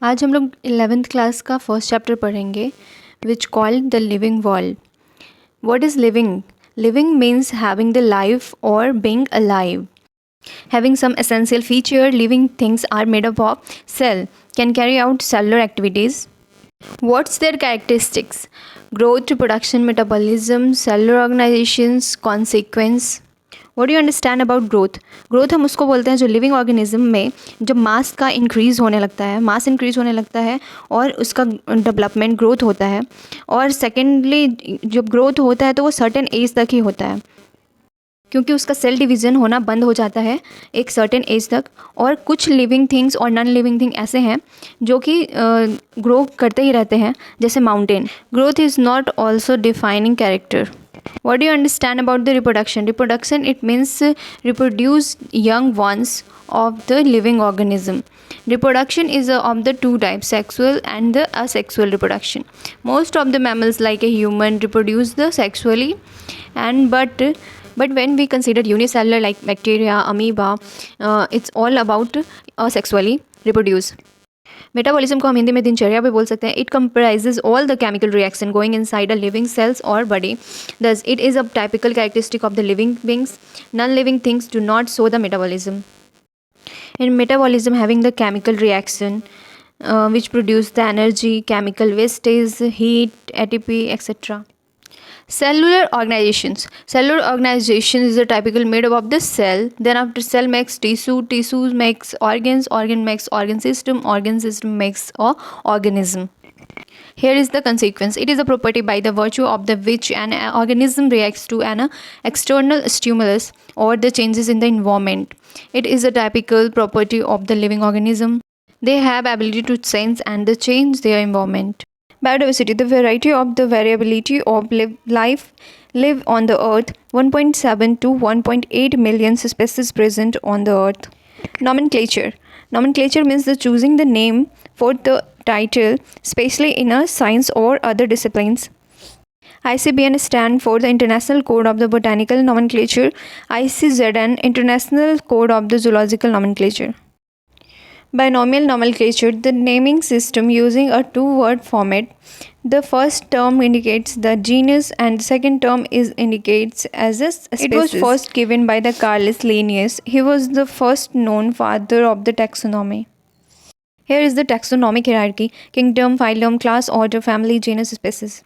आज हम लोग 11th क्लास का फर्स्ट चैप्टर पढ़ेंगे which called the living world. What is living? Living means having the life or being alive. Having some essential feature, living things are made up of cell, can carry out cellular activities. What's their characteristics? Growth, reproduction, metabolism, cellular organizations, consequence. What do you understand about growth? Growth हम उसको बोलते हैं जो living organism में जब मास का increase होने लगता है, मास इंक्रीज़ होने लगता है और उसका डेवलपमेंट ग्रोथ होता है. और सेकेंडली जब ग्रोथ होता है तो वो सर्टेन एज तक ही होता है, क्योंकि उसका सेल डिवीज़न होना बंद हो जाता है एक सर्टेन एज तक. और कुछ लिविंग थिंग्स और नॉन लिविंग थिंग ऐसे हैं जो कि ग्रो करते ही रहते हैं, जैसे mountain. Growth is not also defining character. What do you understand about the reproduction? Reproduction, it means reproduce young ones of the living organism. Reproduction is of the two types, sexual and the asexual reproduction. Most of the mammals like a human reproduce the sexually, and but when we consider unicellular like bacteria, amoeba, it's all about asexually reproduce. Metabolism को हम हिंदी में दिनचर्या भी बोल सकते हैं. It comprises all the chemical reaction going inside a living cells और body. Thus it is a typical characteristic of the living beings. Non living things do not show the metabolism. In metabolism, having the chemical reaction which produce the energy, chemical wastage, heat, ATP, etc. Cellular organizations. Cellular organization is a typical made up of the cell. Then after cell makes tissue, tissue makes organs, organ makes organ system makes a organism. Here is the consequence. It is a property by the virtue of the which an organism reacts to an external stimulus or the changes in the environment. It is a typical property of the living organism. They have ability to sense and change their environment. Biodiversity, the variety of the variability of life live on the earth. 1.7 to 1.8 million species present on the earth. Nomenclature. Nomenclature means the choosing the name for the title, especially in a science or other disciplines. ICBN stand for the International Code of the Botanical Nomenclature. ICZN, International Code of the Zoological Nomenclature. Binomial nomenclature, the naming system using a two-word format. The first term indicates the genus and the second term indicates as a species. It was first given by the Carolus Linnaeus. He was the first known father of the taxonomy. Here is the taxonomic hierarchy: kingdom, phylum, class, order, family, genus, species.